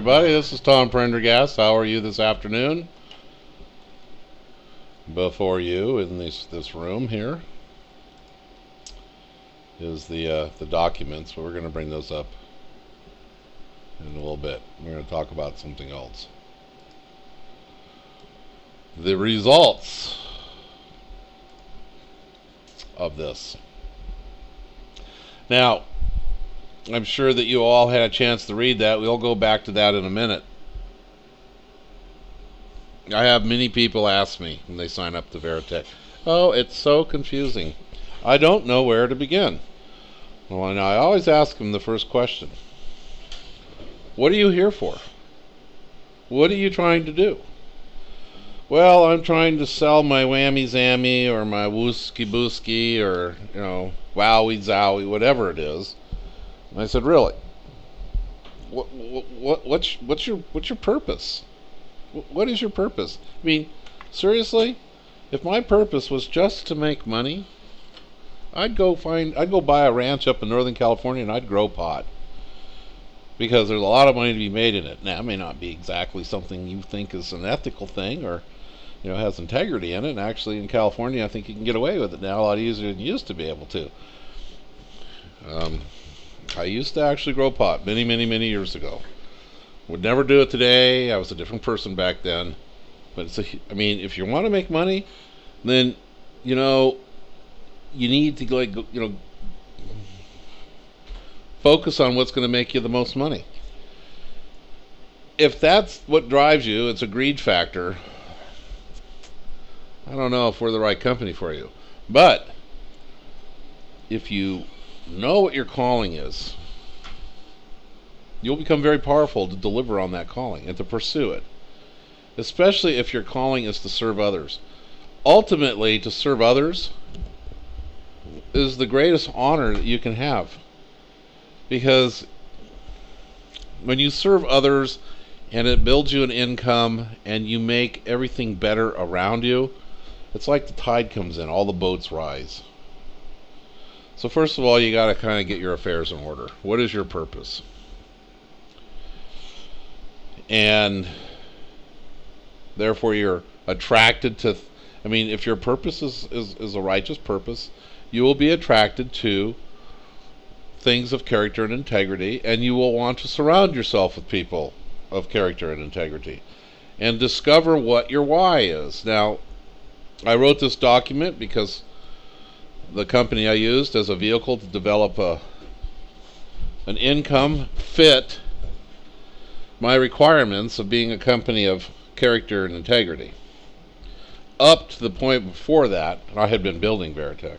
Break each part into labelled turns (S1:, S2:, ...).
S1: everybody. This is Tom Prendergast. How are you this afternoon? Before you, in this room here, is the documents. We're going to bring those up in a little bit. We're going to talk about something else. The results of this. Now, I'm sure that you all had a chance to read that. We'll go back to that in a minute. I have many people ask me when they sign up to Veritech, oh, it's so confusing. I don't know where to begin. Well, and I always ask them the first question. What are you here for? What are you trying to do? Well, I'm trying to sell my whammy zammy or my wooski booski or, wowie zowie, whatever it is. And I said, really? What's your purpose? What is your purpose? I mean, seriously? If my purpose was just to make money, I'd go buy a ranch up in Northern California and I'd grow pot. Because there's a lot of money to be made in it. Now, it may not be exactly something you think is an ethical thing or, has integrity in it. And actually, in California, I think you can get away with it now a lot easier than you used to be able to. I used to actually grow pot many, many, many years ago. Would never do it today. I was a different person back then. But if you want to make money, then, you need to focus on what's going to make you the most money. If that's what drives you, it's a greed factor. I don't know if we're the right company for you. But if you know what your calling is, you'll become very powerful to deliver on that calling and to pursue it. Especially if your calling is to serve others. Ultimately, to serve others is the greatest honor that you can have. Because when you serve others and it builds you an income and you make everything better around you, it's like the tide comes in, all the boats rise. So first of all, you got to kind of get your affairs in order. What is your purpose? And therefore you're attracted to, if your purpose is a righteous purpose, you will be attracted to things of character and integrity, and you will want to surround yourself with people of character and integrity and discover what your why is. Now, I wrote this document because the company I used as a vehicle to develop an income fit my requirements of being a company of character and integrity. Up to the point before that, I had been building Veritech.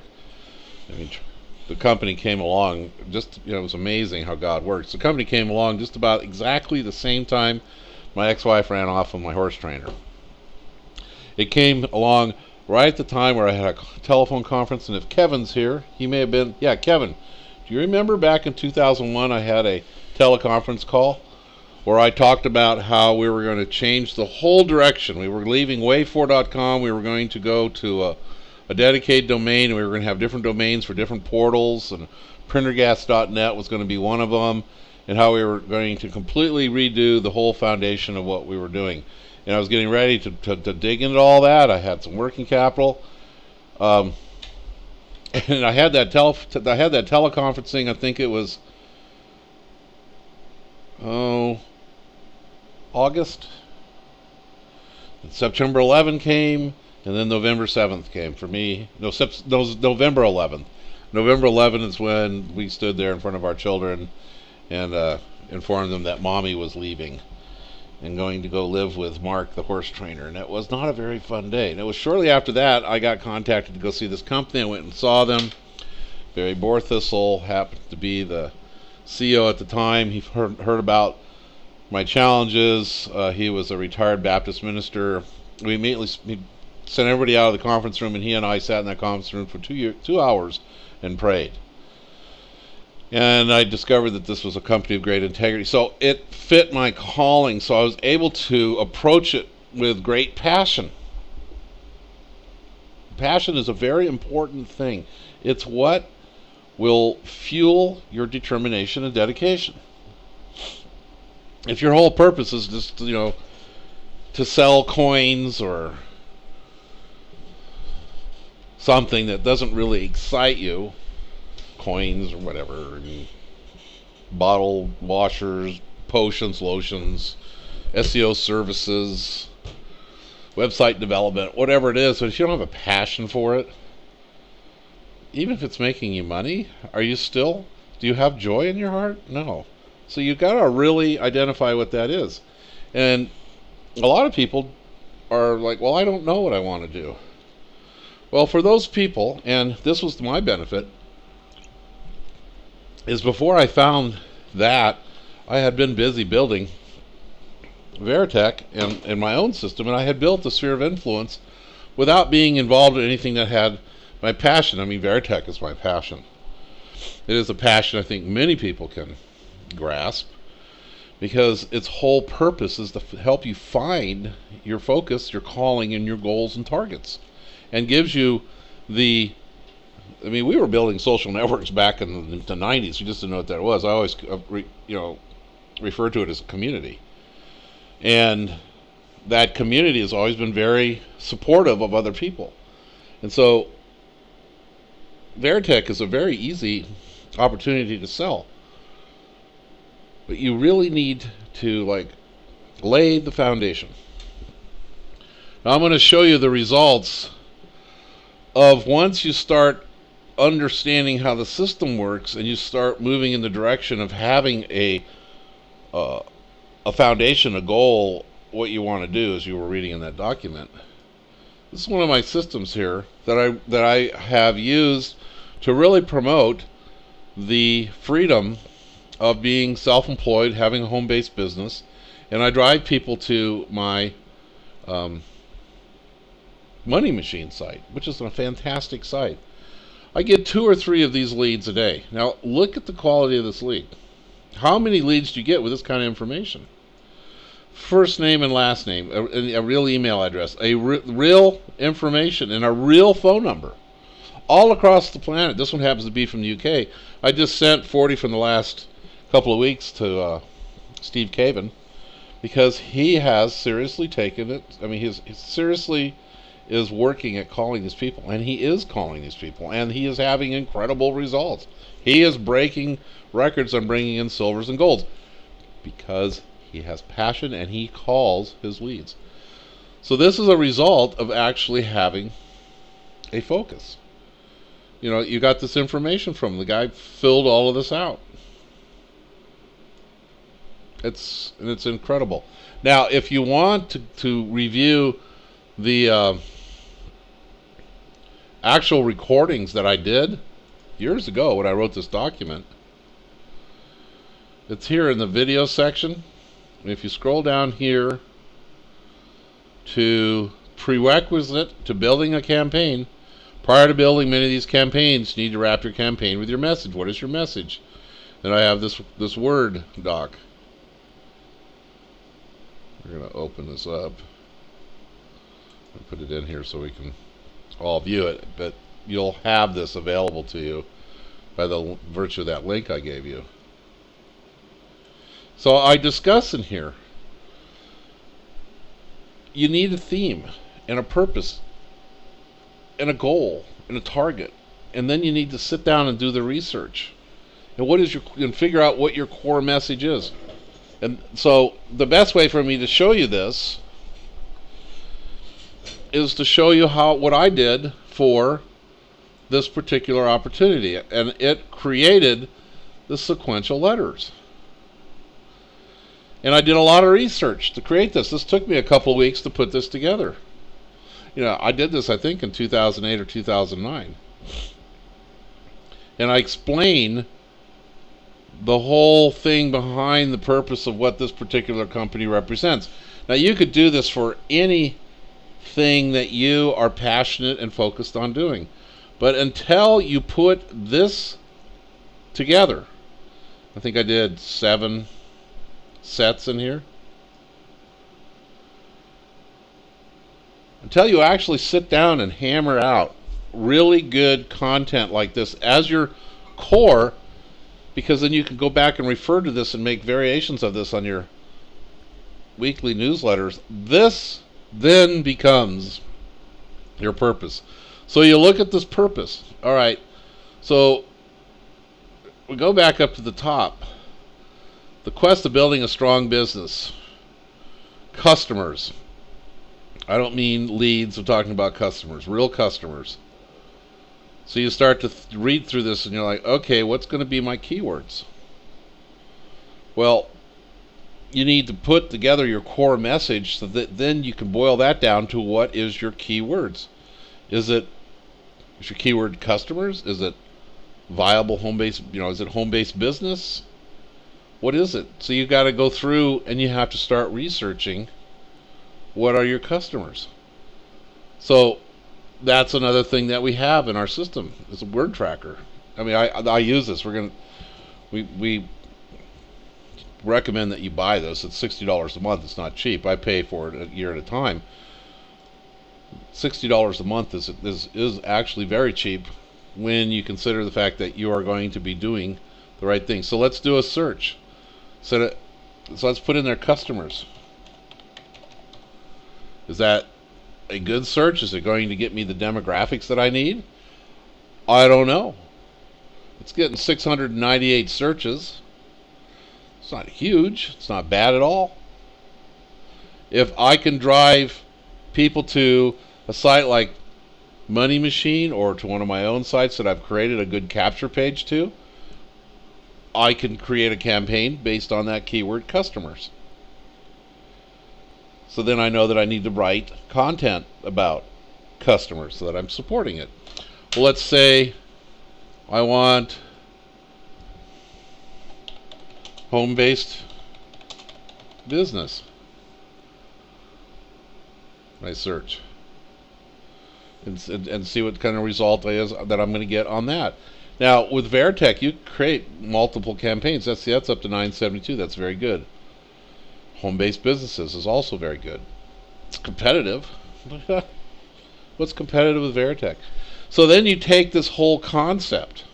S1: The company came along, it was amazing how God works. The company came along just about exactly the same time my ex-wife ran off with my horse trainer. It came along right at the time where I had a telephone conference, and if Kevin's here, he may have been, Kevin, do you remember back in 2001 I had a teleconference call where I talked about how we were going to change the whole direction. We were leaving way4.com, we were going to go to a dedicated domain, and we were going to have different domains for different portals, and Prendergast.net was going to be one of them, and how we were going to completely redo the whole foundation of what we were doing. And I was getting ready to dig into all that. I had some working capital, and I had that teleconferencing. I think it was August. And September 11 came, and then November 7th came for me. November 11th. November 11th is when we stood there in front of our children and informed them that Mommy was leaving and going to go live with Mark, the horse trainer. And it was not a very fun day. And it was shortly after that I got contacted to go see this company. I went and saw them. Barry Borthistle happened to be the CEO at the time. He heard about my challenges. He was a retired Baptist minister. We immediately sent everybody out of the conference room, and he and I sat in that conference room for 2 hours and prayed. And I discovered that this was a company of great integrity. So it fit my calling, so I was able to approach it with great passion. Passion is a very important thing. It's what will fuel your determination and dedication. If your whole purpose is just, to sell coins or something that doesn't really excite you, coins or whatever, bottle washers, potions, lotions, SEO services, website development, whatever it is, but if you don't have a passion for it, even if it's making you money, do you have joy in your heart? No. So you got to really identify what that is. And a lot of people are like, well, I don't know what I want to do. Well, for those people, and this was to my benefit, is before I found that, I had been busy building Veritech and my own system, and I had built a sphere of influence without being involved in anything that had my passion. I mean, Veritech is my passion. It is a passion I think many people can grasp, because its whole purpose is to help you find your focus, your calling, and your goals and targets, and gives you we were building social networks back in the 90s. We just didn't know what that was. I always refer to it as a community, and that community has always been very supportive of other people. And so Veritech is a very easy opportunity to sell, but you really need to lay the foundation. Now I'm going to show you the results of once you start understanding how the system works and you start moving in the direction of having a foundation, a goal, what you want to do, as you were reading in that document. This is one of my systems here that I have used to really promote the freedom of being self-employed, having a home-based business, and I drive people to my Money Machine site, which is a fantastic site. I get 2 or 3 of these leads a day. Now look at the quality of this lead. How many leads do you get with this kind of information? First name and last name, a real email address, real information, and a real phone number, all across the planet. This one happens to be from the UK. I just sent 40 from the last couple of weeks to Steve Caven, because he has seriously taken it. I mean, he seriously is working at calling these people, and he is calling these people, and he is having incredible results. He is breaking records on bringing in silvers and golds because he has passion and he calls his leads. So this is a result of actually having a focus. You got this information from him. The guy filled all of this out. It's incredible. Now, if you want to review the actual recordings that I did years ago when I wrote this document, it's here in the video section. If you scroll down here to prerequisite to building a campaign, prior to building many of these campaigns, you need to wrap your campaign with your message. What is your message? Then I have this Word doc. We're going to open this up and put it in here so we can all view it, but you'll have this available to you by the virtue of that link I gave you. So I discuss in here, you need a theme and a purpose and a goal and a target, and then you need to sit down and do the research and figure out what your core message is. And so the best way for me to show you this is to show you what I did for this particular opportunity, and it created the sequential letters. And I did a lot of research to create this. This took me a couple of weeks to put this together. I did this, I think, in 2008 or 2009. And I explain the whole thing behind the purpose of what this particular company represents. Now, you could do this for anything that you are passionate and focused on doing. But until you put this together, I think I did 7 sets in here. Until you actually sit down and hammer out really good content like this as your core, because then you can go back and refer to this and make variations of this on your weekly newsletters, this then becomes your purpose. So you look at this purpose. All right. So we go back up to the top. The quest of building a strong business. Customers. I don't mean leads. I'm talking about customers. Real customers. So you start to read through this and you're like, okay, what's going to be my keywords? Well, you need to put together your core message so that then you can boil that down to what is your keywords. Is your keyword customers? Is it viable home-based, is it home-based business? What is it? So you got to go through and you have to start researching what are your customers. So that's another thing that we have in our system is a word tracker. I mean, I use this. We recommend that you buy this. It's $60 a month. It's not cheap. I pay for it a year at a time. $60 a month is actually very cheap when you consider the fact that you are going to be doing the right thing. So let's do a search. So let's put in there customers. Is that a good search? Is it going to get me the demographics that I need? I don't know. It's getting 698 searches. It's not huge. It's not bad at all. If I can drive people to a site like Money Machine or to one of my own sites that I've created a good capture page to, I can create a campaign based on that keyword customers. So then I know that I need to write content about customers so that I'm supporting it. Well, let's say I want home-based business. I search and see what kind of result is that I'm going to get on that. Now, with Veritech, you create multiple campaigns. That's up to 972. That's very good. Home-based businesses is also very good. It's competitive. What's competitive with Veritech? So then you take this whole concept,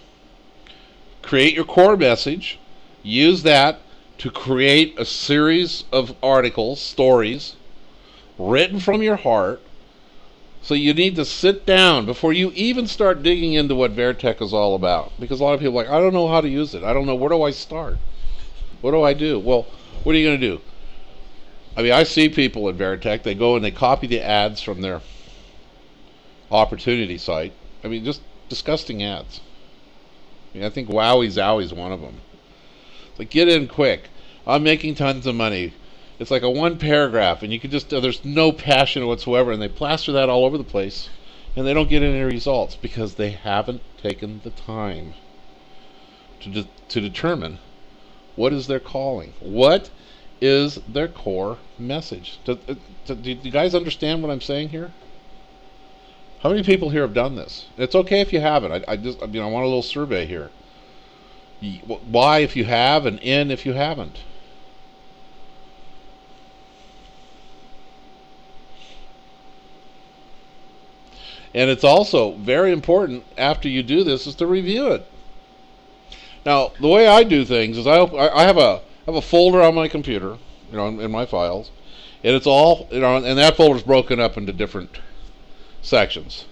S1: create your core message, use that to create a series of articles, stories, written from your heart. So you need to sit down before you even start digging into what Veritech is all about. Because a lot of people are like, I don't know how to use it. I don't know. Where do I start? What do I do? Well, what are you going to do? I mean, I see people at Veritech, they go and they copy the ads from their opportunity site. I mean, just disgusting ads. I mean, I think Wowie Zowie is one of them. It's like, get in quick. I'm making tons of money. It's like a one paragraph, and you can just, there's no passion whatsoever, and they plaster that all over the place, and they don't get any results because they haven't taken the time to determine what is their calling. What is their core message? Do you guys understand what I'm saying here? How many people here have done this? It's okay if you haven't. I want a little survey here. Why if you have, and in if you haven't. And it's also very important after you do this is to review it. Now, the way I do things is I have a folder on my computer, in my files, and it's all, and that folder is broken up into different sections.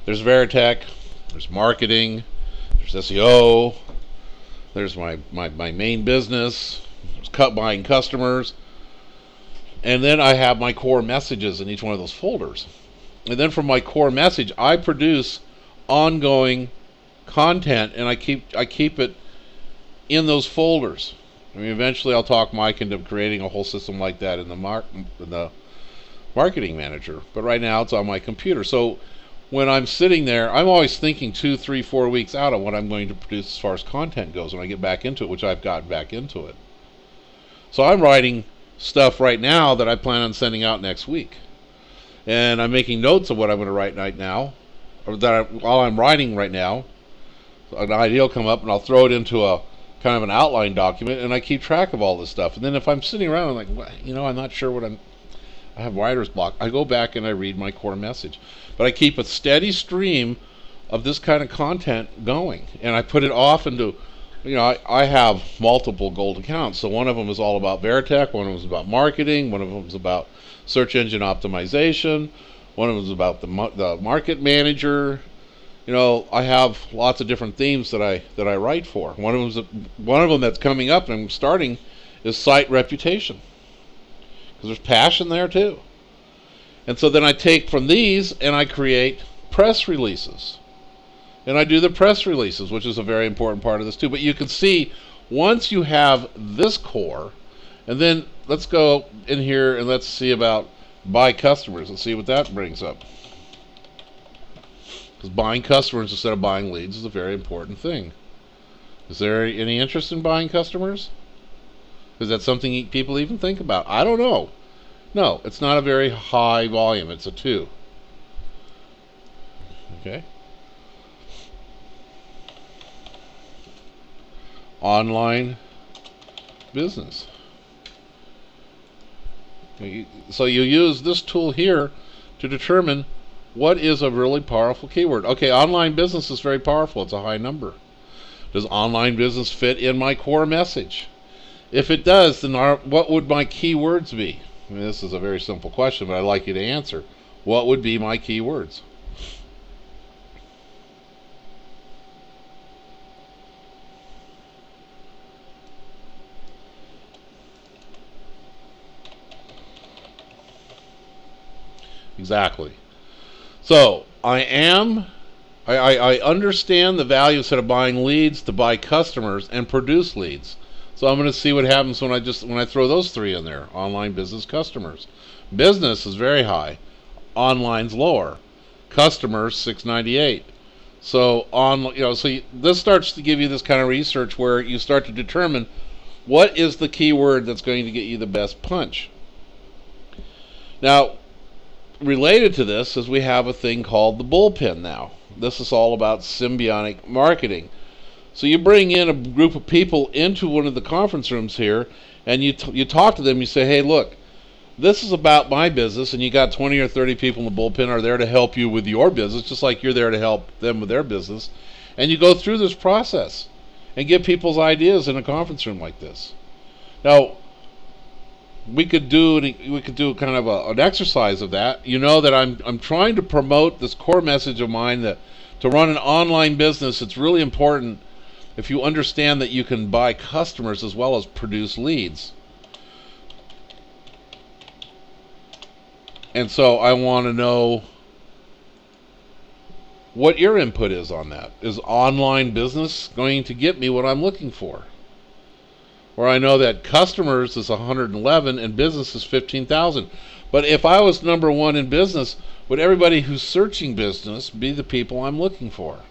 S1: There's Veritech, there's marketing, there's SEO, there's my main business, there's buying customers, and then I have my core messages in each one of those folders. And then from my core message, I produce ongoing content, and I keep it in those folders. I mean, eventually I'll talk Mike into creating a whole system like that in the marketing manager. But right now it's on my computer. So when I'm sitting there, I'm always thinking 2, 3, 4 weeks out on what I'm going to produce as far as content goes when I get back into it, which I've gotten back into it. So I'm writing stuff right now that I plan on sending out next week. And I'm making notes of what I'm going to write right now, or while I'm writing right now. An idea will come up, and I'll throw it into a kind of an outline document, and I keep track of all this stuff. And then if I'm sitting around, I'm like, I'm not sure I have writer's block. I go back and I read my core message. But I keep a steady stream of this kind of content going, and I put it off into I have multiple gold accounts. So one of them is all about Veritech, one of them is about marketing, one of them is about search engine optimization, one of them is about the market manager. I have lots of different themes that I write for. One of them that's coming up and I'm starting is site reputation, because there's passion there too. And so then I take from these and I create press releases. And I do the press releases, which is a very important part of this too. But you can see, once you have this core, and then let's go in here and let's see about buy customers. Let's see what that brings up. Because buying customers instead of buying leads is a very important thing. Is there any interest in buying customers? Is that something people even think about? I don't know. No, it's not a very high volume. It's a 2. Okay. Online business. So you use this tool here to determine what is a really powerful keyword. Okay, online business is very powerful. It's a high number. Does online business fit in my core message? If it does, then what would my keywords be? I mean, this is a very simple question, but I'd like you to answer. What would be my keywords? Exactly. So I understand the value, instead of buying leads, to buy customers and produce leads. So I'm going to see what happens when I throw those 3 in there. Online, business, customers. Business is very high. Online's lower. Customers 698. So this starts to give you this kind of research where you start to determine what is the keyword that's going to get you the best punch. Now, related to this is we have a thing called the bullpen now. This is all about symbiotic marketing. So you bring in a group of people into one of the conference rooms here, and you talk to them. You say, hey, look, this is about my business, and you got 20 or 30 people in the bullpen are there to help you with your business, just like you're there to help them with their business. And you go through this process and get people's ideas in a conference room like this. Now, we could do kind of an exercise of that. You know that I'm trying to promote this core message of mine, that to run an online business, it's really important if you understand that you can buy customers as well as produce leads. And so I want to know what your input is on that. Is online business going to get me what I'm looking for? Where I know that customers is 111 and business is 15,000. But if I was number 1 in business, would everybody who's searching business be the people I'm looking for?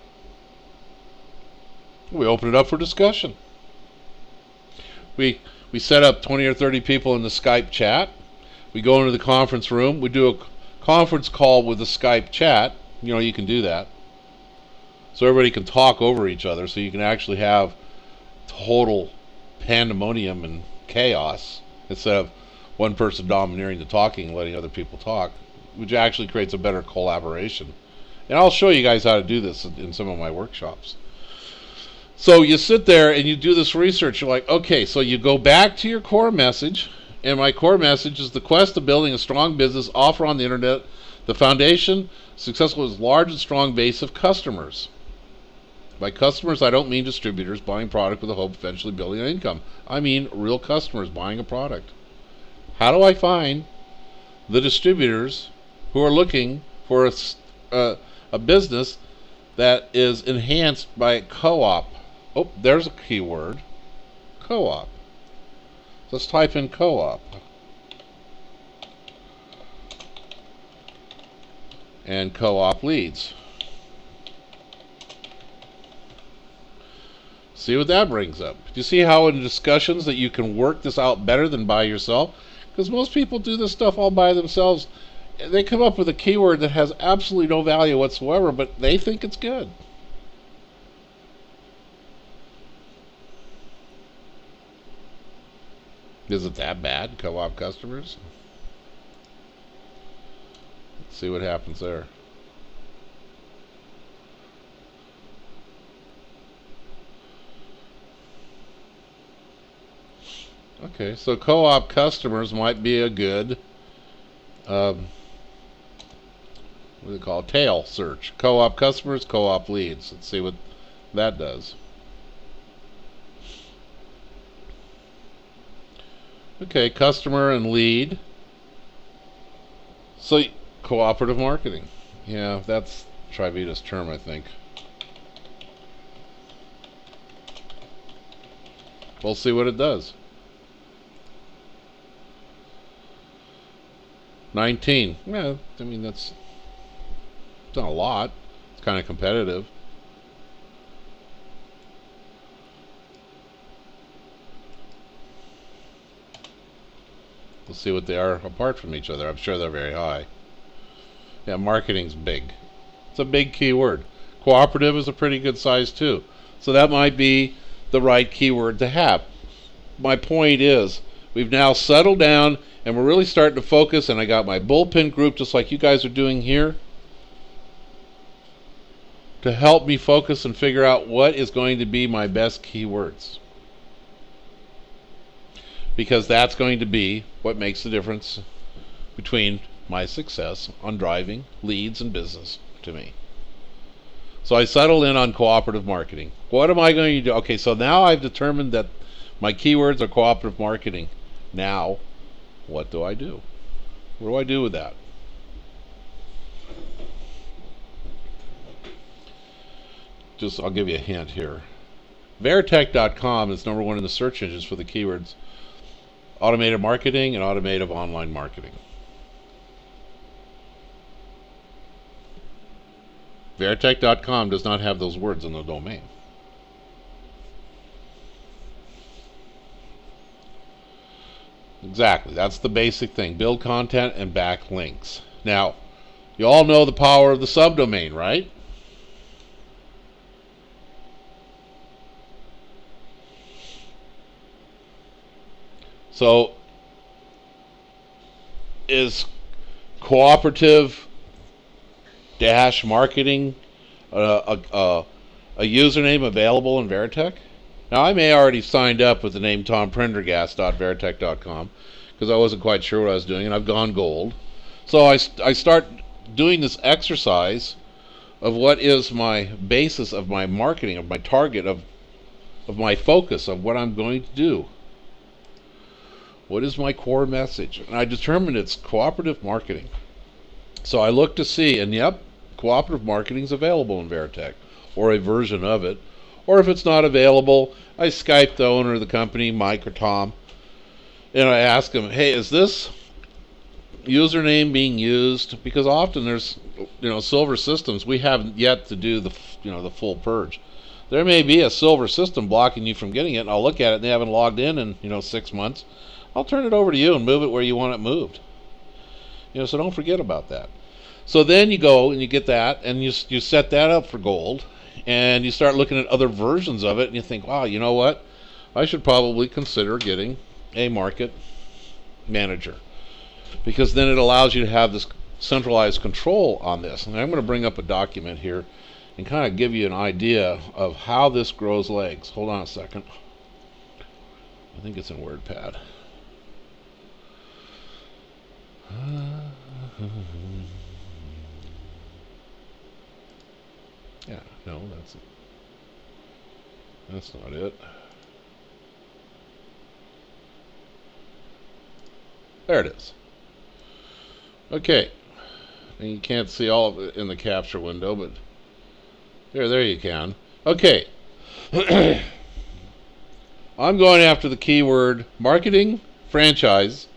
S1: We open it up for discussion. We set up 20 or 30 people in the Skype chat. We go into the conference room. We do a conference call with the Skype chat. You can do that. So everybody can talk over each other, so you can actually have total pandemonium and chaos instead of one person domineering the talking and letting other people talk, which actually creates a better collaboration. And I'll show you guys how to do this in some of my workshops. So you sit there and you do this research. You're like, okay, so you go back to your core message, and my core message is the quest of building a strong business offer on the internet. The foundation successful is large and strong base of customers. By customers, I don't mean distributors buying product with the hope of eventually building an income. I mean real customers buying a product. How do I find the distributors who are looking for a business that is enhanced by a co-op? Oh, there's a keyword. Co-op. Let's type in co-op. And co-op leads. See what that brings up. Do you see how in discussions that you can work this out better than by yourself? Because most people do this stuff all by themselves. They come up with a keyword that has absolutely no value whatsoever, but they think it's good. Is it that bad, co-op customers? Let's see what happens there. Okay, so co-op customers might be a good, um, what do they call it? Tail search. Co-op customers, co-op leads. Let's see what that does. Okay, customer and lead. So, cooperative marketing. Yeah, that's Trivita's term, I think. We'll see what it does. 19. Yeah, I mean, that's not a lot. It's kind of competitive. We'll see what they are apart from each other. I'm sure they're very high. Yeah, marketing's big. It's a big keyword. Cooperative is a pretty good size too. So that might be the right keyword to have. My point is, we've now settled down and we're really starting to focus, and I got my bullpen group just like you guys are doing here to help me focus and figure out what is going to be my best keywords. Because that's going to be what makes the difference between my success on driving leads and business to me. So I settled in on cooperative marketing. What am I going to do? Okay, so now I've determined that my keywords are cooperative marketing. Now, what do I do? What do I do with that? I'll give you a hint here. Veritech.com is number one in the search engines for the keywords automated marketing and automated online marketing. Veritech.com does not have those words in the domain. Exactly, that's the basic thing. Build content and backlinks. Now, you all know the power of the subdomain, right? So, is cooperative dash marketing a username available in Veritech? Now, I may already signed up with the name tomprendergast.veritech.com because I wasn't quite sure what I was doing, and I've gone gold. So I start doing this exercise of what is my basis of my marketing, of my target, of my focus, of what I'm going to do. What is my core message? And I determined it's cooperative marketing. So I look to see, and yep, cooperative marketing is available in Veritech, or a version of it. Or if it's not available, I Skype the owner of the company, Mike or Tom, and I ask him, hey, is this username being used? Because often there's, silver systems, we haven't yet to do the full purge. There may be a silver system blocking you from getting it, and I'll look at it and they haven't logged in 6 months. I'll turn it over to you and move it where you want it moved. So don't forget about that. So then you go and you get that, and you set that up for gold, and you start looking at other versions of it, and you think, wow, you know what? I should probably consider getting a market manager, because then it allows you to have this centralized control on this. And I'm going to bring up a document here and kind of give you an idea of how this grows legs. Hold on a second. I think it's in WordPad. Yeah, no, that's not it. There it is. Okay. And you can't see all of it in the capture window, but there you can. Okay. I'm going after the keyword marketing, franchise,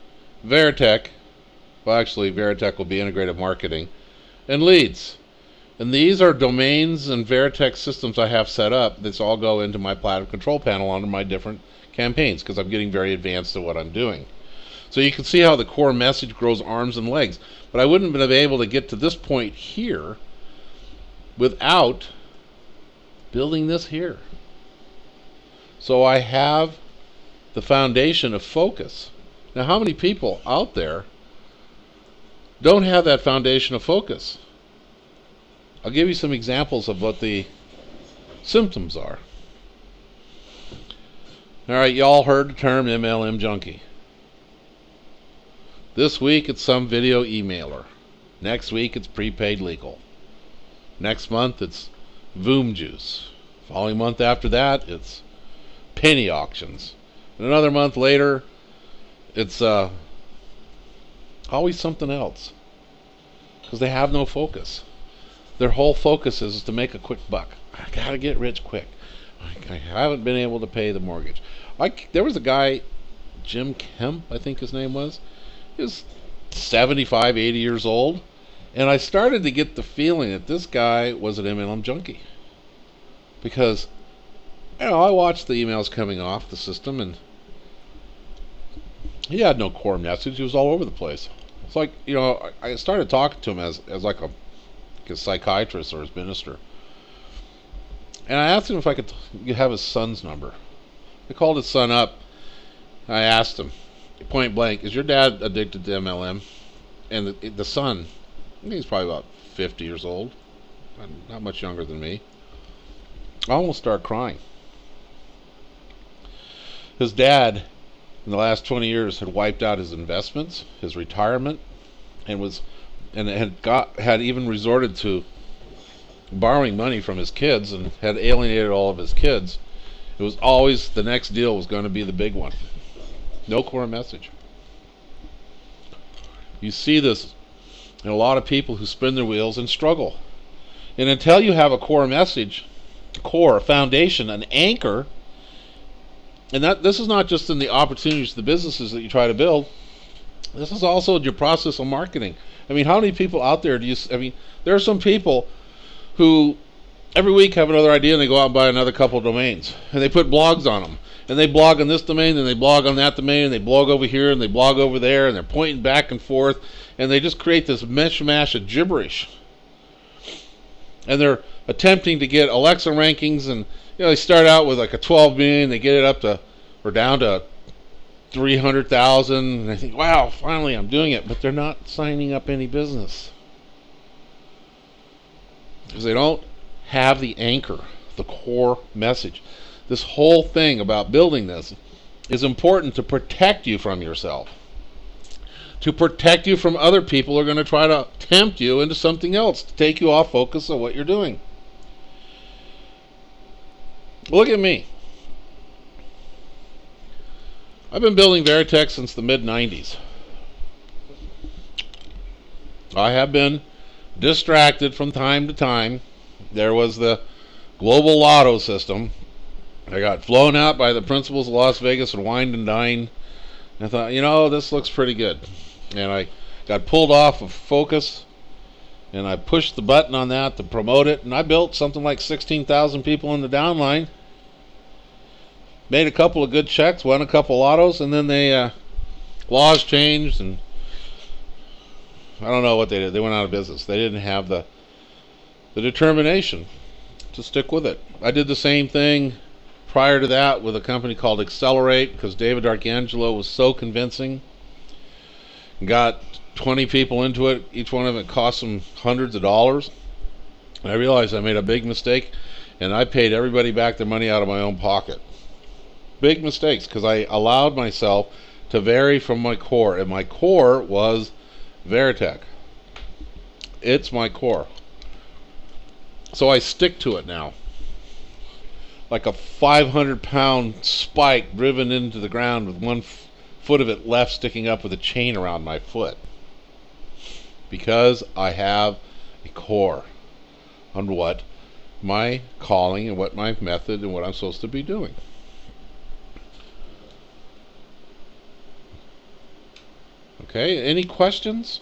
S1: Veritech. Well, actually, Veritech will be integrated marketing, and leads. And these are domains and Veritech systems I have set up. This all go into my Platinum control panel under my different campaigns, because I'm getting very advanced at what I'm doing. So you can see how the core message grows arms and legs. But I wouldn't have been able to get to this point here without building this here. So I have the foundation of focus. Now, how many people out there don't have that foundation of focus? I'll give you some examples of what the symptoms are. All right, y'all heard the term MLM junkie. This week it's some video emailer. Next week it's prepaid legal. Next month it's Voom Juice. Following month after that it's penny auctions. And another month later it's always something else. Because they have no focus. Their whole focus is to make a quick buck. I gotta get rich quick. I haven't been able to pay the mortgage. There was a guy, Jim Kemp, I think his name was. He was 75, 80 years old. And I started to get the feeling that this guy was an MLM junkie. Because, I watched the emails coming off the system, and he had no core message. He was all over the place. It's like, I started talking to him as like a psychiatrist or his minister. And I asked him if I could have his son's number. I called his son up. I asked him, point blank, is your dad addicted to MLM? And the son, he's probably about 50 years old, not much younger than me. I almost started crying. His dad, in the last 20 years, had wiped out his investments, his retirement, and had even resorted to borrowing money from his kids and had alienated all of his kids. It was always the next deal was going to be the big one. No core message. You see this in a lot of people who spin their wheels and struggle. And until you have a core message, a foundation, an anchor, and this is not just in the opportunities, the businesses that you try to build. This is also your process of marketing. How many people out there there are some people who every week have another idea and they go out and buy another couple of domains and they put blogs on them, and they blog on this domain and they blog on that domain and they blog over here and they blog over there, and they're pointing back and forth, and they just create this mishmash of gibberish. And they're attempting to get Alexa rankings, and they start out with like a 12 million, they get it up to or down to 300,000, and they think, wow, finally I'm doing it, but they're not signing up any business because they don't have the anchor, the core message. This whole thing about building this is important to protect you from yourself, to protect you from other people who are going to try to tempt you into something else, to take you off focus of what you're doing. Look at me. I've been building Veritech since the mid-90s. I have been distracted from time to time. There was the global lotto system. I got flown out by the principals of Las Vegas and wined and dined. I thought, this looks pretty good. And I got pulled off of focus, and I pushed the button on that to promote it, and I built something like 16,000 people in the downline. Made a couple of good checks, won a couple lottos, and then they laws changed, and I don't know what they did. They went out of business. They didn't have the determination to stick with it. I did the same thing prior to that with a company called Accelerate, because David Arcangelo was so convincing. Got 20 people into it. Each one of them cost them hundreds of dollars. And I realized I made a big mistake, and I paid everybody back their money out of my own pocket. Big mistakes, because I allowed myself to vary from my core, and my core was Veritech. It's my core. So I stick to it now. Like a 500-pound spike driven into the ground with one foot of it left sticking up with a chain around my foot. Because I have a core on what my calling and what my method and what I'm supposed to be doing. Okay, any questions?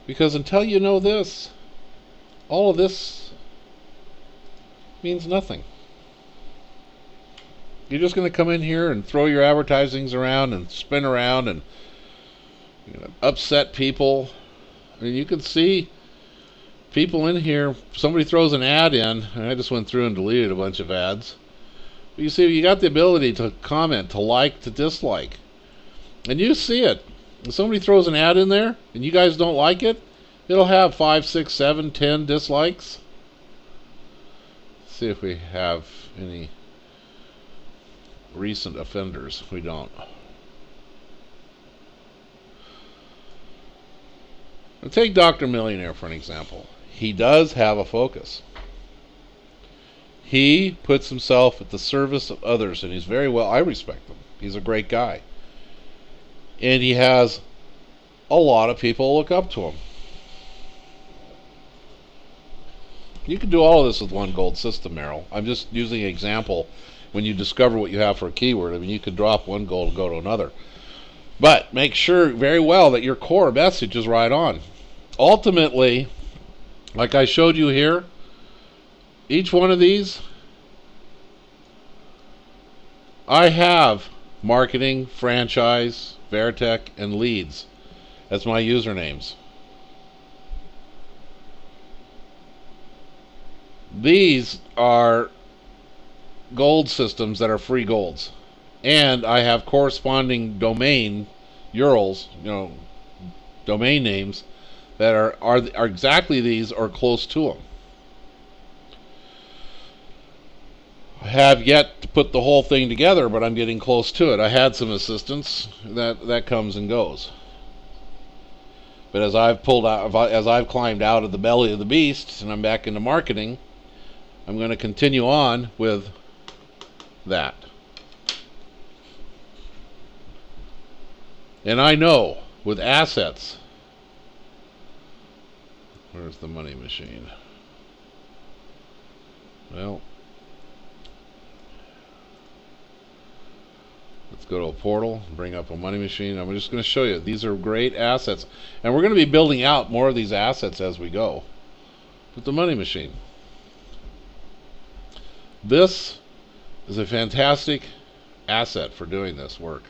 S1: Because until you know this, all of this means nothing. You're just going to come in here and throw your advertisings around and spin around and upset people. I mean, you can see people in here. Somebody throws an ad in, and I just went through and deleted a bunch of ads. But you see, you got the ability to comment, to like, to dislike. And you see it. If somebody throws an ad in there and you guys don't like it, it'll have 5, 6, 7, 10 dislikes. Let's see if we have any recent offenders. We don't. Now take Dr. Millionaire for an example. He does have a focus. He puts himself at the service of others, and he's very well. I respect him. He's a great guy. And he has a lot of people look up to him. You can do all of this with one gold system, Merrill. I'm just using an example. When you discover what you have for a keyword, I mean, you could drop one gold and go to another. But make sure very well that your core message is right on. Ultimately, like I showed you here, each one of these, I have marketing, franchise, Veritech, and leads as my usernames. These are gold systems that are free golds. And I have corresponding domain URLs, domain names that are exactly these or close to them. I have yet to put the whole thing together, but I'm getting close to it. I had some assistance. That comes and goes. But as I've climbed out of the belly of the beast and I'm back into marketing, I'm going to continue on with that. And I know with assets, where's the money machine? Well, let's go to a portal, bring up a money machine. I'm just going to show you. These are great assets. And we're going to be building out more of these assets as we go. With the money machine. This is a fantastic asset for doing this work.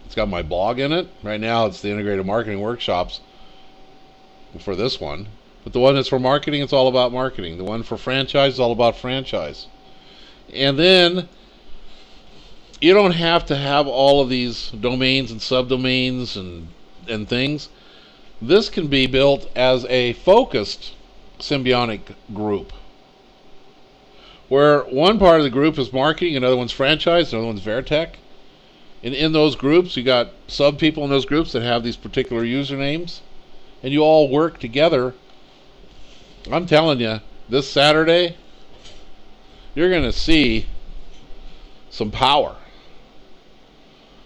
S1: It's got my blog in it. Right now it's the integrated marketing workshops for this one. But the one that's for marketing, it's all about marketing. The one for franchise is all about franchise. And then you don't have to have all of these domains and subdomains and things. This can be built as a focused symbiotic group, where one part of the group is marketing, another one's franchise, another one's Veritech. And in those groups, you got sub people in those groups that have these particular usernames, and you all work together. I'm telling you, this Saturday, you're going to see some power.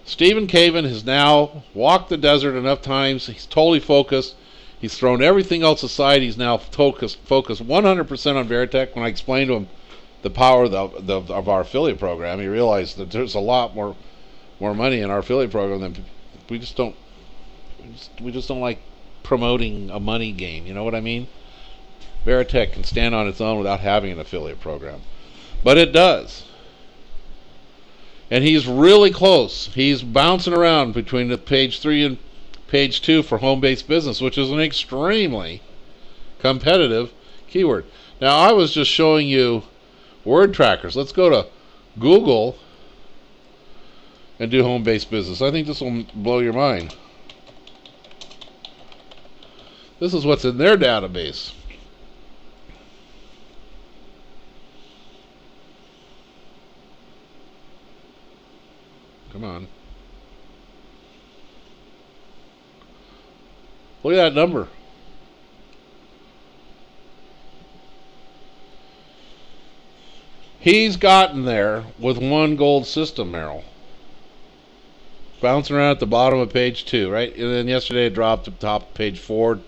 S1: Stephen Caven has now walked the desert enough times. He's totally focused. He's thrown everything else aside. He's now focused 100% on Veritech. When I explained to him the power of our affiliate program, he realized that there's a lot more money in our affiliate program than we just don't like promoting a money game. You know what I mean? Veritech can stand on its own without having an affiliate program, but it does. And he's really close. He's bouncing around between the page 3 and page 2 for home-based business, which is an extremely competitive keyword. Now, I was just showing you word trackers. Let's go to Google and do home-based business. I think this will blow your mind. This is what's in their database. Come on. Look at that number. He's gotten there with one gold system, Merrill. Bouncing around at the bottom of page 2, right? And then yesterday it dropped to top of page 4.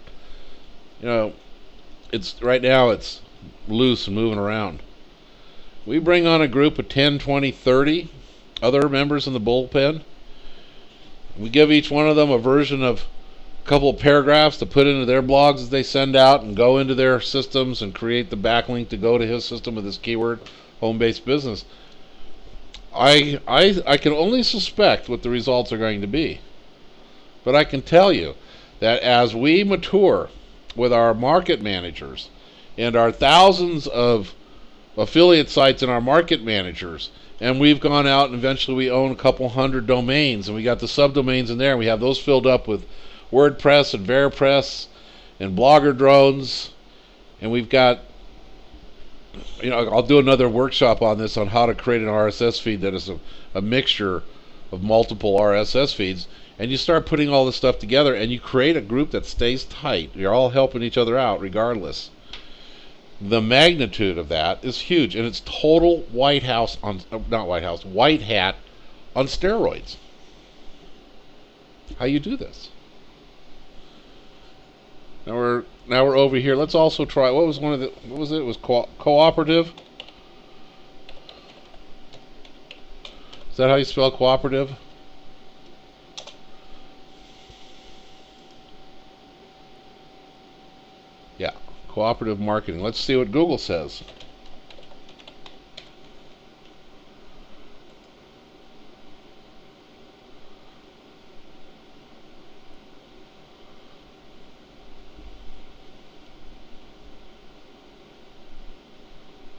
S1: It's right now it's loose and moving around. We bring on a group of 10, 20, 30 other members in the bullpen. We give each one of them a version of a couple of paragraphs to put into their blogs as they send out and go into their systems and create the backlink to go to his system with his keyword, home-based business. I can only suspect what the results are going to be. But I can tell you that as we mature with our market managers and our thousands of affiliate sites and our market managers, and we've gone out and eventually we own a couple hundred domains, and we got the subdomains in there, and we have those filled up with WordPress and VeriPress and Blogger drones, and we've got I'll do another workshop on this, on how to create an RSS feed that is a mixture of multiple RSS feeds. And you start putting all this stuff together, and you create a group that stays tight. You're all helping each other out regardless. The magnitude of that is huge, and it's total White Hat on steroids. How you do this? Now we're over here. Let's also try. What was it? It was cooperative. Is that how you spell cooperative? Yeah, cooperative marketing. Let's see what Google says.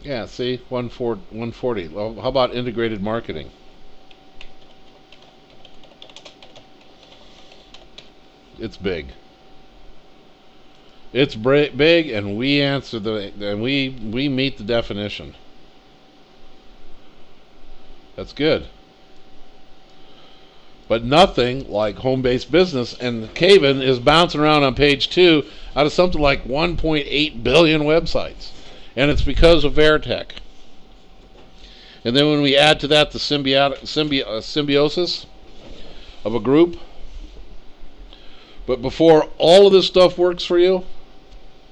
S1: Yeah, see, 140. Well, how about integrated marketing? It's big. It's big, and we answer and we meet the definition. That's good. But nothing like home-based business, and Caven is bouncing around on page 2 out of something like 1.8 billion websites. And it's because of Veritech. And then when we add to that the symbiosis of a group. But before all of this stuff works for you,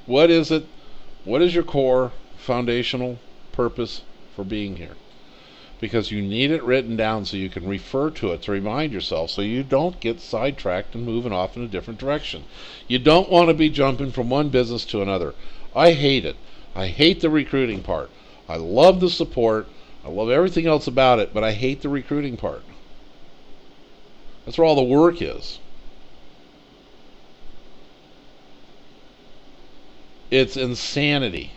S1: what is it? What is your core foundational purpose for being here? Because you need it written down so you can refer to it to remind yourself, so you don't get sidetracked and moving off in a different direction. You don't want to be jumping from one business to another. I hate it. I hate the recruiting part. I love the support. I love everything else about it, but I hate the recruiting part. That's where all the work is. It's insanity.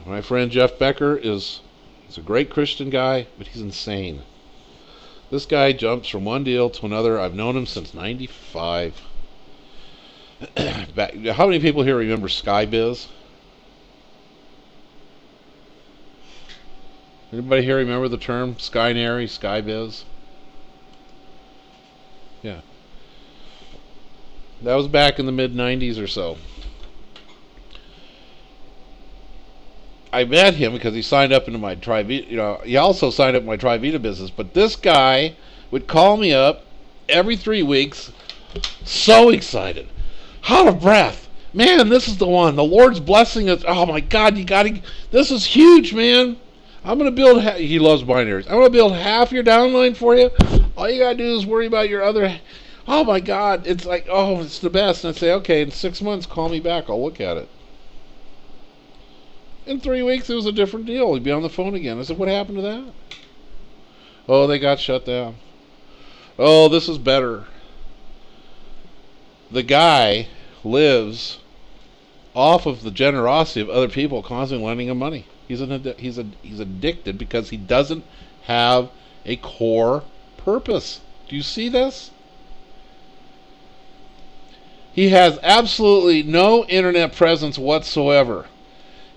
S1: My friend Jeff Becker he's a great Christian guy, but he's insane. This guy jumps from one deal to another. I've known him since '95. How many people here remember SkyBiz? Anybody here remember the term Skynary, SkyBiz? Yeah. That was back in the mid-'90s or so. I met him because he signed up into my Trivita. He also signed up in my Trivita business. But this guy would call me up every 3 weeks, so excited, out of breath. Man, this is the one. The Lord's blessing us. Oh my God, this is huge, man. I'm going to build, he loves binaries. I'm going to build half your downline for you. All you got to do is worry about your other, oh my God. It's like, oh, it's the best. And I say, okay, in 6 months, call me back. I'll look at it. In 3 weeks, it was a different deal. He'd be on the phone again. I said, what happened to that? Oh, they got shut down. Oh, this is better. The guy lives off of the generosity of other people constantly lending him money. He's addicted because he doesn't have a core purpose. Do you see this? He has absolutely no internet presence whatsoever.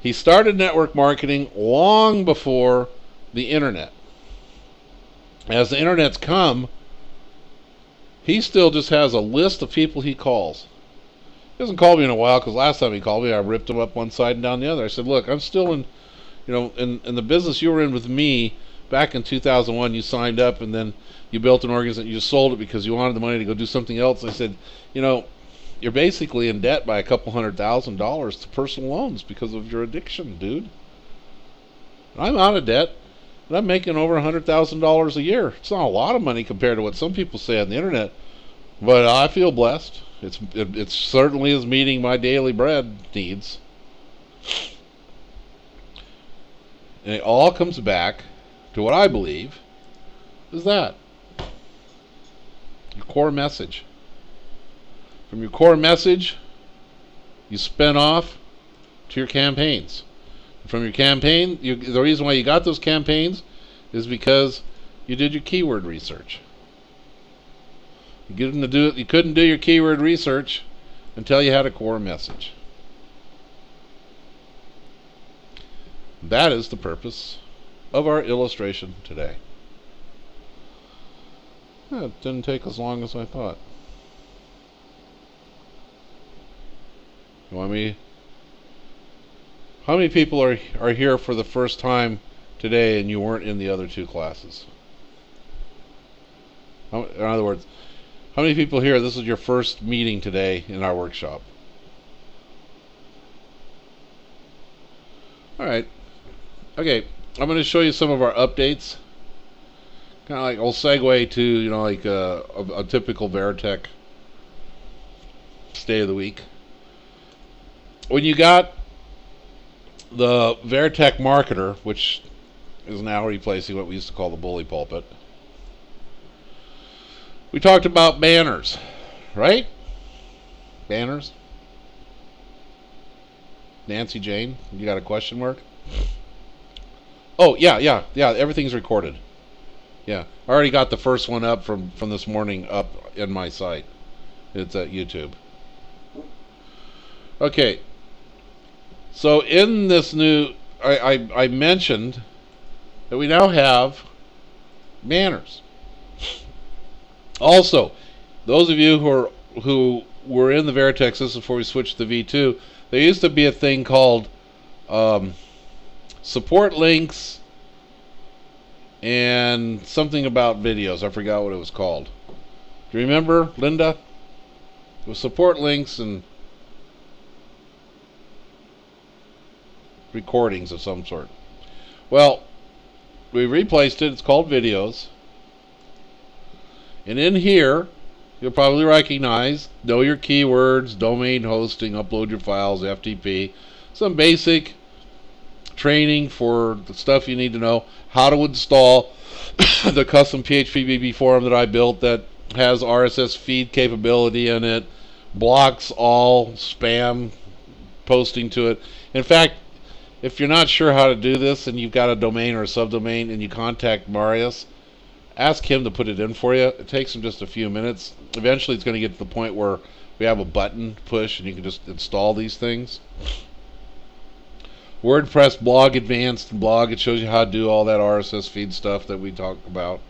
S1: He started network marketing long before the internet. As the internet's come, he still just has a list of people he calls. He hasn't called me in a while, because last time he called me, I ripped him up one side and down the other. I said, look, I'm still in the business you were in with me back in 2001. You signed up, and then you built an organization. You sold it because you wanted the money to go do something else. I said, you're basically in debt by a couple $100,000 to personal loans because of your addiction, dude. I'm out of debt, and I'm making over $100,000 a year. It's not a lot of money compared to what some people say on the internet, but I feel blessed. It certainly is meeting my daily bread needs. And it all comes back to what I believe is that your core message. From your core message, you spin off to your campaigns. From your campaign, the reason why you got those campaigns is because you did your keyword research. You couldn't do your keyword research until you had a core message. That is the purpose of our illustration today. It didn't take as long as I thought. You want me? How many people are here for the first time today and you weren't in the other two classes? In other words, how many people here, this is your first meeting today in our workshop? Alright. Okay, I'm going to show you some of our updates. Kind of like, I'll segue to, you know, like a typical Veritech Stay of the Week. When you got the Veritech Marketer, which is now replacing what we used to call the Bully Pulpit, we talked about banners, right? Banners? Nancy Jane, you got a question mark? Oh, yeah, everything's recorded. Yeah, I already got the first one up from this morning up in my site. It's at YouTube. Okay, so in this new, I mentioned that we now have banners. Also, those of you who were in the Veritech system before we switched to V2, there used to be a thing called support links and something about videos. I forgot what it was called. Do you remember, Linda? It was support links and recordings of some sort. Well, we replaced it. It's called videos. And in here, you'll probably recognize, know your keywords, domain hosting, upload your files, FTP, some basic training for the stuff you need to know, how to install the custom PHP form that I built that has RSS feed capability in it, blocks all spam posting to it. In fact, if you're not sure how to do this and you've got a domain or a subdomain and you contact Marius, ask him to put it in for you. It takes him just a few minutes. Eventually it's going to get to the point where we have a button push and you can just install these things. WordPress blog advanced blog, it shows you how to do all that RSS feed stuff that we talked about.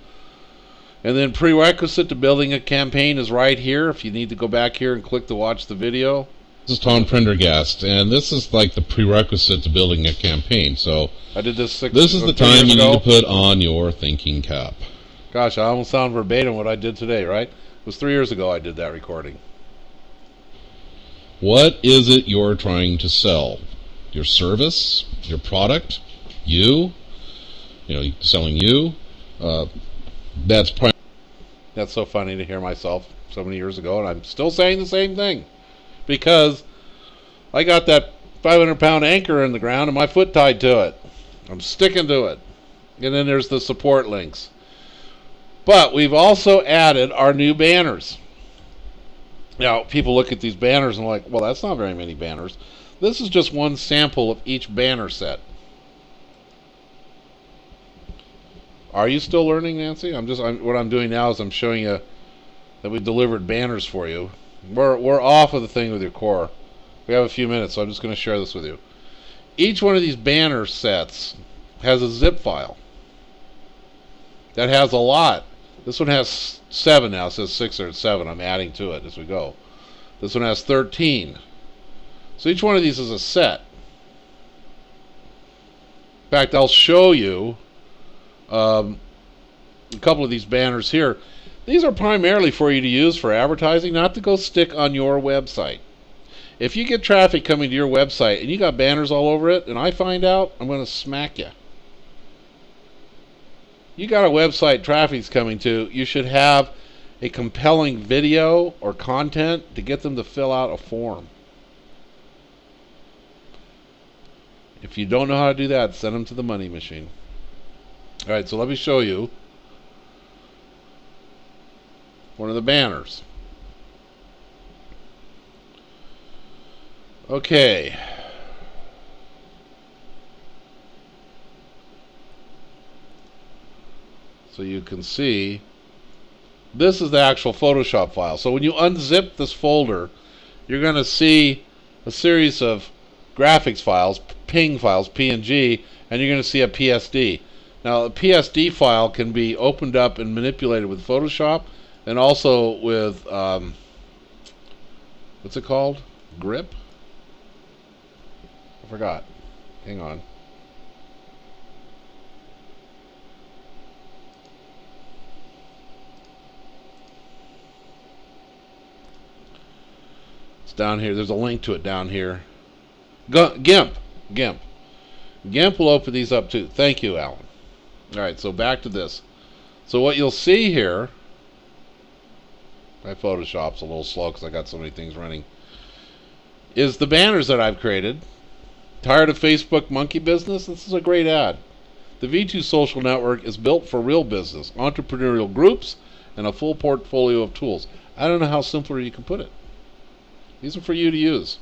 S1: And then prerequisite to building a campaign is right here. If you need to go back here and click to watch the video.
S2: This is Tom Prendergast, and this is like the prerequisite to building a campaign. So
S1: I did this
S2: this is the time you need to put on your thinking cap.
S1: Gosh, I almost sound verbatim what I did today, right? It was 3 years ago I did that recording.
S2: What is it you're trying to sell? Your service? Your product? You? You know, selling you? That's
S1: so funny to hear myself so many years ago, and I'm still saying the same thing. Because I got that 500-pound anchor in the ground and my foot tied to it. I'm sticking to it. And then there's the support links. But we've also added our new banners. Now, people look at these banners and are like, well, that's not very many banners. This is just one sample of each banner set. Are you still learning, Nancy? What I'm doing now is I'm showing you that we've delivered banners for you. We're off of the thing with your core. We have a few minutes, so I'm just going to share this with you. Each one of these banner sets has a zip file that has a lot. This one has 7 now. It says 6 or 7. I'm adding to it as we go. This one has 13. So each one of these is a set. In fact, I'll show you a couple of these banners here. These are primarily for you to use for advertising, not to go stick on your website. If you get traffic coming to your website and you got banners all over it, and I find out, I'm going to smack you. You got a website traffic's coming to, you should have a compelling video or content to get them to fill out a form. If you don't know how to do that, send them to the money machine. Alright, so let me show you one of the banners. Okay. So you can see this is the actual Photoshop file. So when you unzip this folder, you're going to see a series of graphics files, PNG files, PNG, and you're going to see a PSD. Now, a PSD file can be opened up and manipulated with Photoshop, and also with what's it called? Grip? I forgot. Hang on. It's down here. There's a link to it down here. GIMP. GIMP will open these up too. Thank you, Alan. Alright, so back to this. So what you'll see here, my Photoshop's a little slow because I got so many things running, is the banners that I've created. Tired of Facebook monkey business? This is a great ad. The V2 social network is built for real business, entrepreneurial groups, and a full portfolio of tools. I don't know how simpler you can put it. These are for you to use.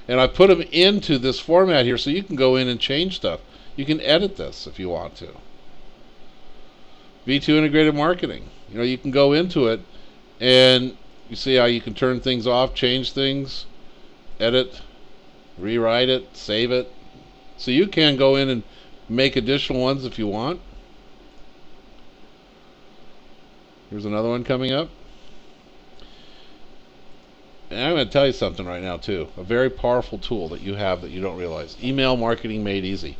S1: And I put them into this format here so you can go in and change stuff. You can edit this if you want to. V2 integrated marketing. You can go into it and you see how you can turn things off, change things, edit, rewrite it, save it. So you can go in and make additional ones if you want. Here's another one coming up. And I'm going to tell you something right now too. A very powerful tool that you have that you don't realize. Email marketing made easy.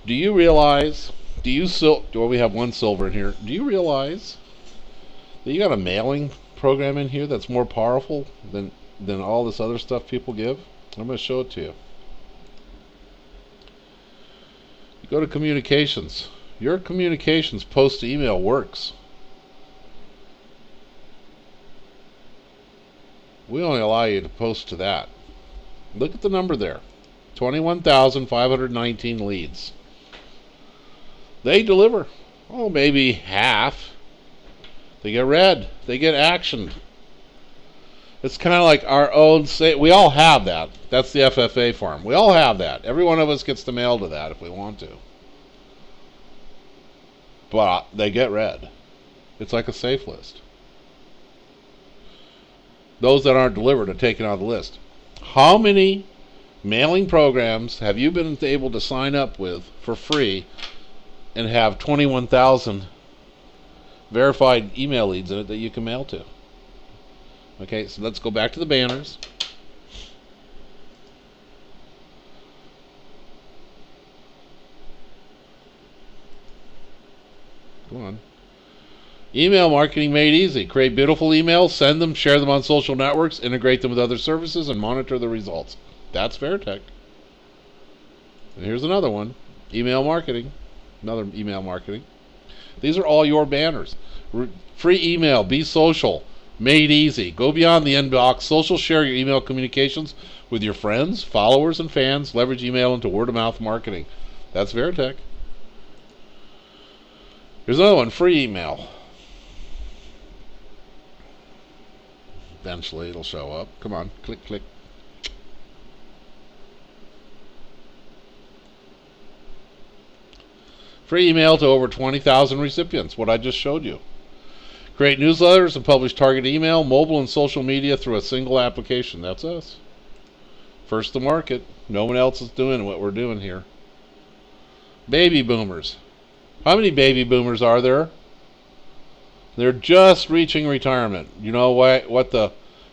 S1: Do you realize, well, we have one silver in here. Do you realize that you got a mailing program in here that's more powerful than all this other stuff people give? I'm going to show it to you. You go to communications. Your communications post to email works. We only allow you to post to that. Look at the number there. 21,519 leads. They deliver. Oh, maybe half. They get read. They get actioned. It's kind of like our own we all have that. That's the FFA form. We all have that. Every one of us gets the mail to that if we want to. But they get read. It's like a safe list. Those that aren't delivered are taken out of the list. How many mailing programs have you been able to sign up with for free and have 21,000 verified email leads in it that you can mail to? Okay, so let's go back to the banners. Come on. Email marketing made easy. Create beautiful emails, send them, share them on social networks, integrate them with other services, and monitor the results. That's Veritech. And here's another one. Email marketing. Another email marketing. These are all your banners. Free email. Be social. Made easy. Go beyond the inbox. Social. Share your email communications with your friends, followers, and fans. Leverage email into word-of-mouth marketing. That's Veritech. Here's another one. Free email. Eventually it'll show up. Come on. Click, click. Free email to over 20,000 recipients. What I just showed you. Create newsletters and publish target email, mobile, and social media through a single application. That's us. First to market. No one else is doing what we're doing here. Baby boomers. How many baby boomers are there? They're just reaching retirement. You know what the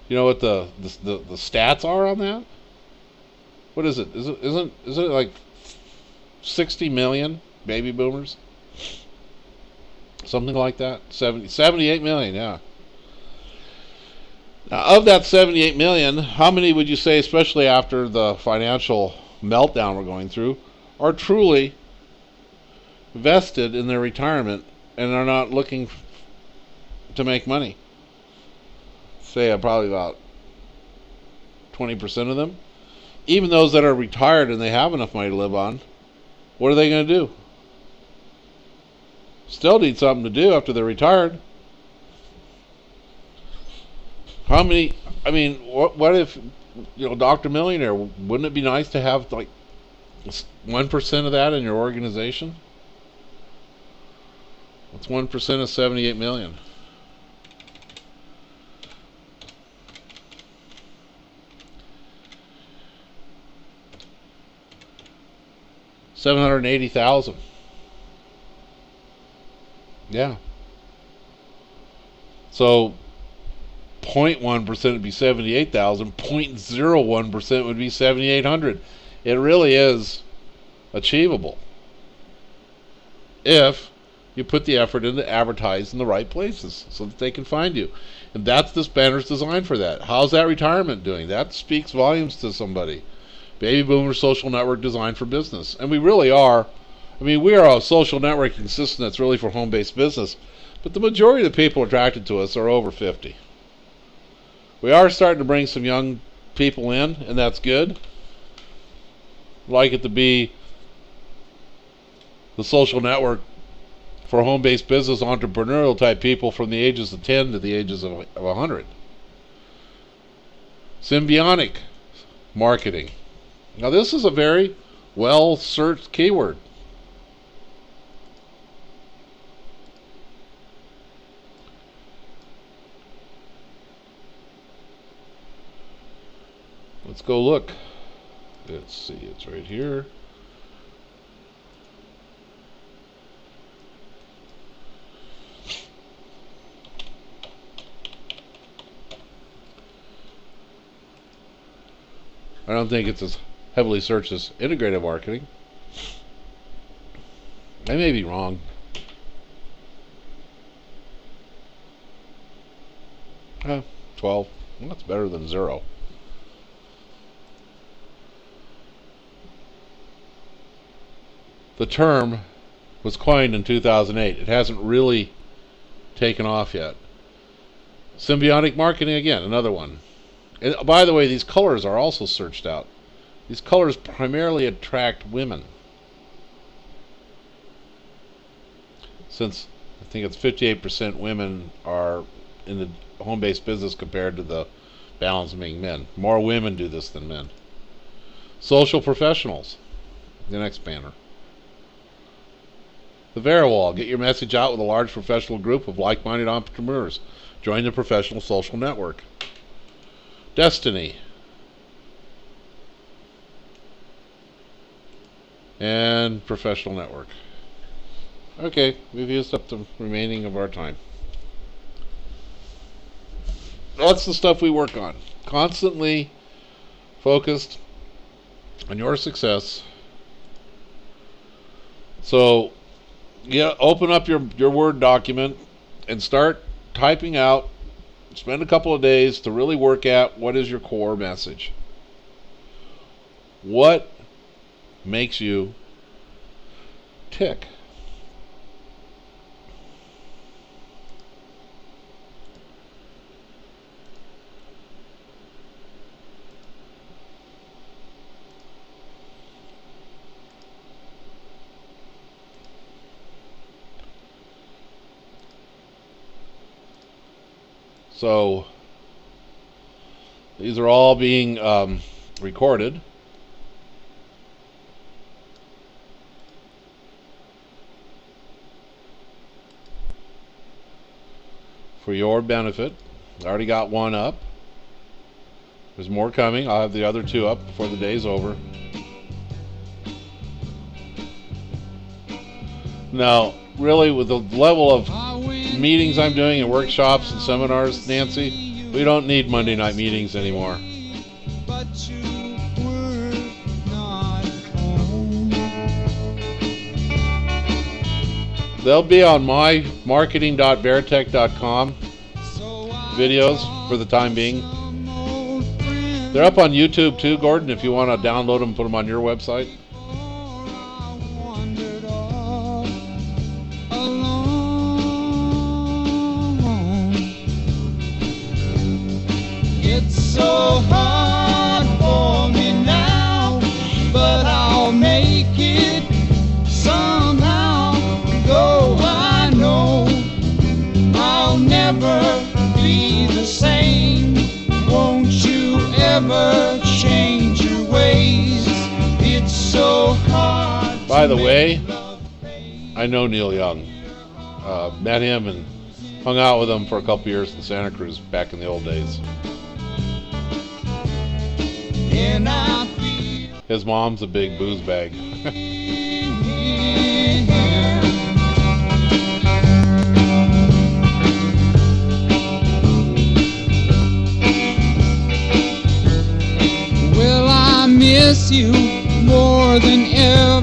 S1: stats are on that? What is it? Isn't it like 60 million baby boomers? Something like that. 78 million, yeah. Now, of that 78 million, how many would you say, especially after the financial meltdown we're going through, are truly vested in their retirement and are not looking to make money? Say probably about 20% of them. Even those that are retired and they have enough money to live on, what are they going to do? Still need something to do after they're retired. How many? I mean, what if, Dr. Millionaire? Wouldn't it be nice to have like 1% of that in your organization? What's 1% of 78 million? 780,000. Yeah. So 0.1% would be 78,000. 0.01% would be 7,800. It really is achievable if you put the effort into advertising in the right places so that they can find you. And that's this banner's designed for that. How's that retirement doing? That speaks volumes to somebody. Baby Boomer Social Network designed for business. And we really are. I mean, we are a social networking system that's really for home-based business. But the majority of the people attracted to us are over 50. We are starting to bring some young people in, and that's good. I'd like it to be the social network for home-based business, entrepreneurial type people from the ages of 10 to the ages of 100. Symbiotic marketing. Now this is a very well-searched keyword. Let's go look. Let's see, it's right here. I don't think it's as heavily searched as integrative marketing. I may be wrong. 12. Well, that's better than 0. The term was coined in 2008. It hasn't really taken off yet. Symbiotic marketing, again, another one. And by the way, these colors are also searched out. These colors primarily attract women. Since I think it's 58% women are in the home-based business compared to the balance being men. More women do this than men. Social professionals, the next banner. The Verawall, get your message out with a large professional group of like-minded entrepreneurs. Join the professional social network. Destiny. And professional network. Okay, we've used up the remaining of our time. That's the stuff we work on. Constantly focused on your success. So, yeah, open up your Word document and start typing out. Spend a couple of days to really work at what is your core message. What makes you tick? So these are all being recorded. For your benefit. I already got one up. There's more coming. I'll have the other 2 up before the day's over. Now, really, with the level of meetings I'm doing and workshops and seminars, Nancy, we don't need Monday night meetings anymore. They'll be on my marketing.veritech.com videos for the time being. They're up on YouTube too, Gordon, if you want to download them and put them on your website.
S3: It's so hard for me now, but I'll make it somehow. Though I know I'll never be the same. Won't you ever change your ways? It's so hard.
S1: By the way, I know Neil Young. Met him and hung out with him for a couple years in Santa Cruz back in the old days. His mom's a big booze bag.
S3: miss you more than ever.